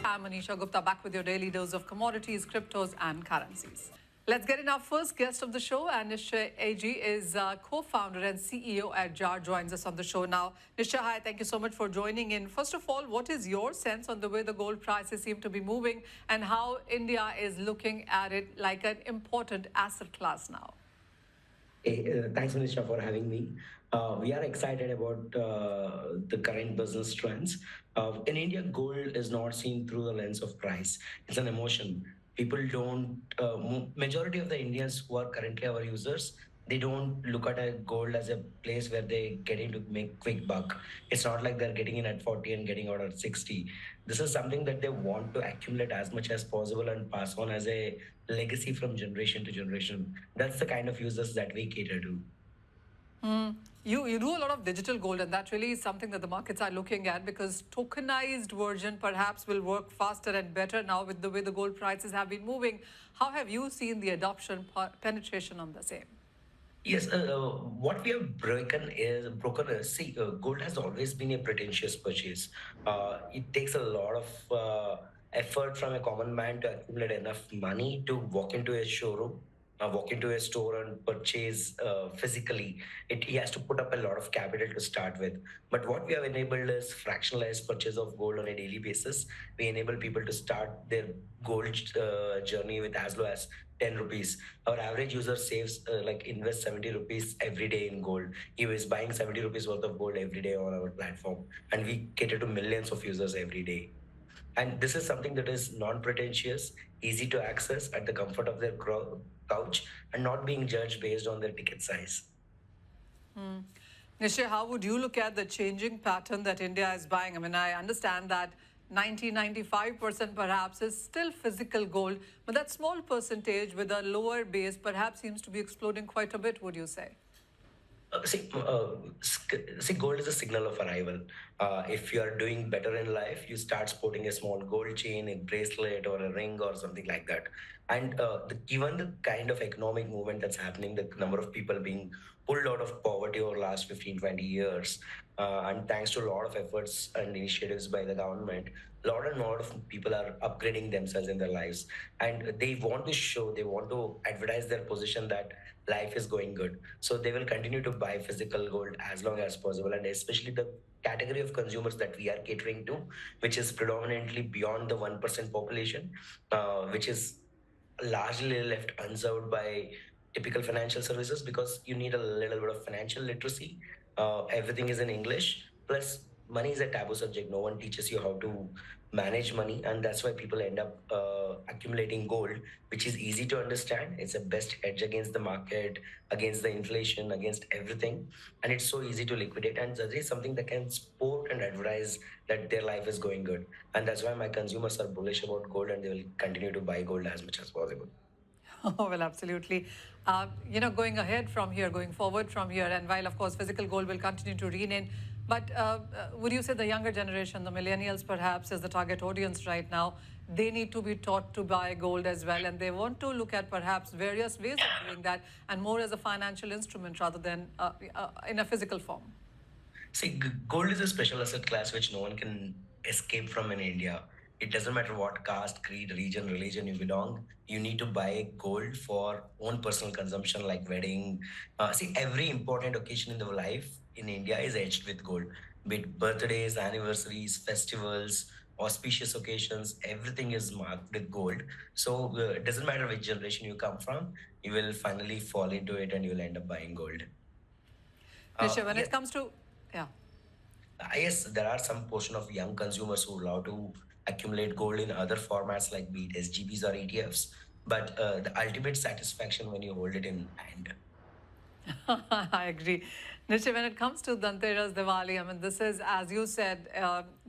I'm Manisha Gupta, back with your daily dose of commodities, cryptos, and currencies. Let's get in our first guest of the show, and Nischay AG is co-founder and CEO at JAR, joins us on the show now. Nischay, hi, thank you so much for joining in. First of all, what is your sense on the way the gold prices seem to be moving and how India is looking at it like an important asset class now? Hey, thanks, Manisha, for having me. We are excited about the current business trends. In India, gold is not seen through the lens of price. It's an emotion. People don't, majority of the Indians who are currently our users, they don't look at a gold as a place where they getting to make quick buck. It's not like they're getting in at 40 and getting out at 60. This is something that they want to accumulate as much as possible and pass on as a legacy from generation to generation. That's the kind of users that we cater to. You do a lot of digital gold, and that really is something that the markets are looking at because tokenized version perhaps will work faster and better now with the way the gold prices have been moving. How have you seen the adoption penetration on the same? Yes, what we have broken is see, gold has always been a pretentious purchase. It takes a lot of effort from a common man to accumulate enough money to walk into a showroom, walk into a store and purchase physically. He has to put up a lot of capital to start with. But what we have enabled is fractionalized purchase of gold on a daily basis. We enable people to start their gold journey with as low as 10 rupees. Our average user saves like invest 70 rupees every day in gold. He is buying 70 rupees worth of gold every day on our platform, and we cater to millions of users every day. And this is something that is non-pretentious, easy to access at the comfort of their couch, and not being judged based on their ticket size. Nischay, how would you look at the changing pattern that India is buying? I mean, I understand that 95% perhaps is still physical gold, but that small percentage with a lower base perhaps seems to be exploding quite a bit, would you say? See, gold is a signal of arrival. If you are doing better in life, you start sporting a small gold chain, a bracelet, or a ring, or something like that. And given the kind of economic movement that's happening, the number of people being pulled out of poverty over the last 15, 20 years, and thanks to a lot of efforts and initiatives by the government, a lot of people are upgrading themselves in their lives. And they want to advertise their position that life is going good. So they will continue to buy physical gold as long as possible. And especially the category of consumers that we are catering to, which is predominantly beyond the 1% population, which is largely left unserved by typical financial services because you need a little bit of financial literacy. Everything is in English. Plus, money is a taboo subject. No one teaches you how to manage money, and that's why people end up accumulating gold, which is easy to understand. It's a best hedge against the market, against the inflation, against everything, and it's so easy to liquidate. And that is something that can support and advertise that their life is going good, and that's why my consumers are bullish about gold, and they will continue to buy gold as much as possible. Oh, well, absolutely. Going ahead from here, going forward from here, and while, of course, physical gold will continue to reign in, but would you say the younger generation, the millennials perhaps, is the target audience right now? They need to be taught to buy gold as well, and they want to look at perhaps various ways of doing that and more as a financial instrument rather than in a physical form. See, gold is a special asset class which no one can escape from in India. It doesn't matter what caste, creed, region, religion you belong. You need to buy gold for own personal consumption, like wedding. See, every important occasion in the life in India is edged with gold. Be it birthdays, anniversaries, festivals, auspicious occasions, everything is marked with gold. So it doesn't matter which generation you come from, you will finally fall into it and you will end up buying gold. Nisha, when Yes, it comes to, yeah. Yes, there are some portion of young consumers who love to accumulate gold in other formats like be it SGBs or ETFs. But the ultimate satisfaction when you hold it in hand. I agree. Nischay, when it comes to Dhanteras, Diwali, I mean, this is, as you said,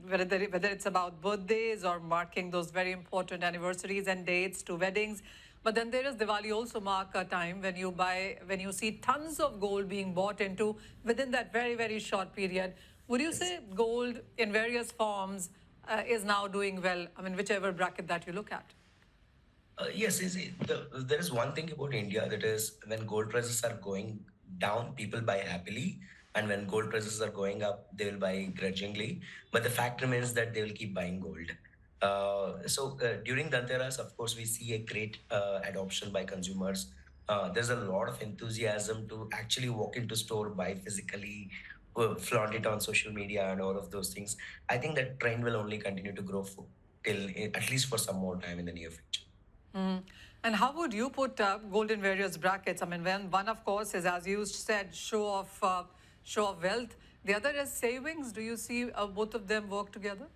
whether it's about birthdays or marking those very important anniversaries and dates to weddings. But then there is Diwali also mark a time when you see tons of gold being bought into within that very, very short period. Would you Yes. say gold in various forms is now doing well? I mean, whichever bracket that you look at. There is one thing about India that is when gold prices are going down, people buy happily. And when gold prices are going up, they will buy grudgingly. But the fact remains that they will keep buying gold. During Dhanteras, of course, we see a great adoption by consumers. There's a lot of enthusiasm to actually walk into store, buy physically, flaunt it on social media, and all of those things. I think that trend will only continue to grow till at least for some more time in the near future. Mm. And how would you put gold in various brackets? I mean, when one, of course, is, as you said, show of wealth. The other is savings. Do you see both of them work together?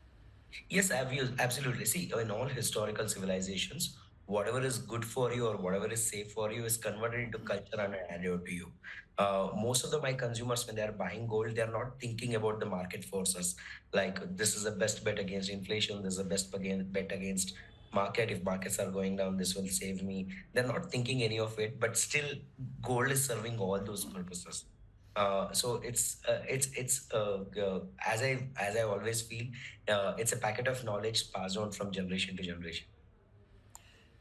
Yes, absolutely. See, in all historical civilizations, whatever is good for you or whatever is safe for you is converted into culture and added to you. Most of my consumers, when they are buying gold, they are not thinking about the market forces. Like this is the best bet against inflation. This is the best bet against market. If markets are going down, this will save me. They're not thinking any of it, but still, gold is serving all those purposes. So as I always feel, it's a packet of knowledge passed on from generation to generation.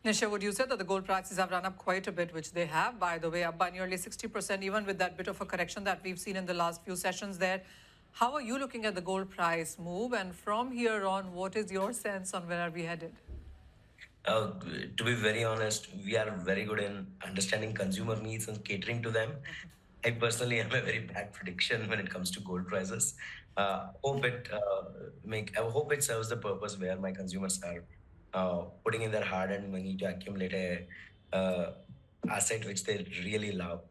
Nisha, would you say that the gold prices have run up quite a bit, which they have, by the way, up by nearly 60%, even with that bit of a correction that we've seen in the last few sessions there? How are you looking at the gold price move? And from here on, what is your sense on where are we headed? Uh, to be very honest, we are very good in understanding consumer needs and catering to them. I personally am a very bad prediction when it comes to gold prices. I hope it serves the purpose where my consumers are putting in their hard-earned money to accumulate asset which they really love.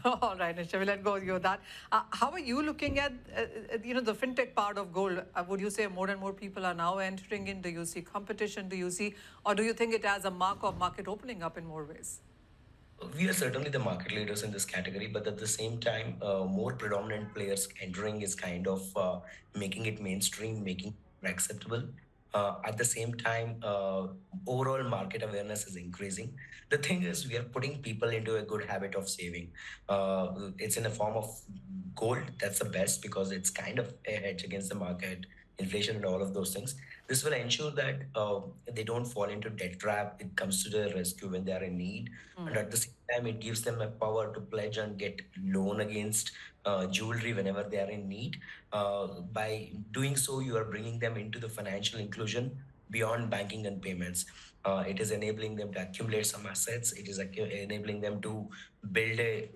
All right, Nisha, we'll let go of you with that. How are you looking at, the fintech part of gold? Would you say more and more people are now entering in? Do you see competition? Do you see, or do you think it as a mark of market opening up in more ways? We are certainly the market leaders in this category, but at the same time, more predominant players entering is kind of making it mainstream, making it acceptable. At the same time, overall market awareness is increasing. The thing is, we are putting people into a good habit of saving. It's in a form of gold. That's the best because it's kind of a hedge against the market, inflation, and all of those things. This will ensure that they don't fall into debt trap. It comes to their rescue when they are in need, and at the same time it gives them a power to pledge and get loan against jewelry whenever they are in need. By doing so, you are bringing them into the financial inclusion beyond banking and payments. It is enabling them to accumulate some assets. It is enabling them to build a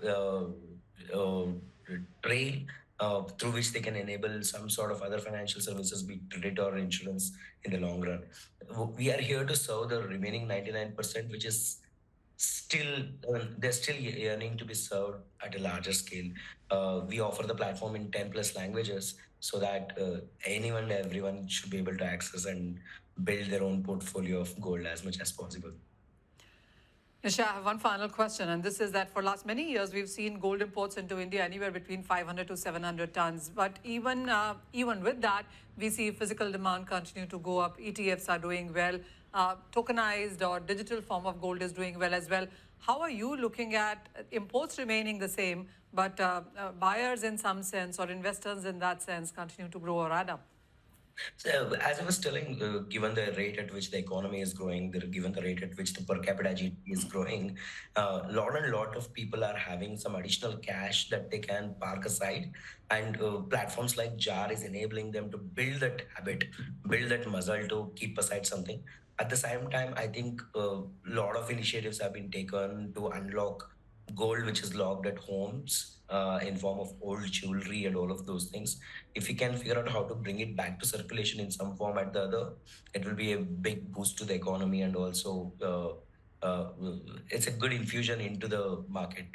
uh, trail through which they can enable some sort of other financial services, be it credit or insurance, in the long run. We are here to serve the remaining 99%, which is still they're still yearning to be served at a larger scale. We offer the platform in 10 plus languages so that anyone and everyone should be able to access and build their own portfolio of gold as much as possible. Nisha, I have one final question, and this is that for last many years we've seen gold imports into India anywhere between 500 to 700 tons. But even with that, we see physical demand continue to go up. ETFs are doing well. Tokenized or digital form of gold is doing well as well. How are you looking at imports remaining the same, but buyers in some sense or investors in that sense continue to grow or add up? So, as I was telling, given the rate at which the economy is growing, given the rate at which the per capita GDP is growing, lot of people are having some additional cash that they can park aside, and platforms like Jar is enabling them to build that habit, build that muscle to keep aside something. At the same time, I think a lot of initiatives have been taken to unlock gold which is locked at homes in form of old jewelry and all of those things. If we can figure out how to bring it back to circulation in some form or the other, it will be a big boost to the economy, and also it's a good infusion into the market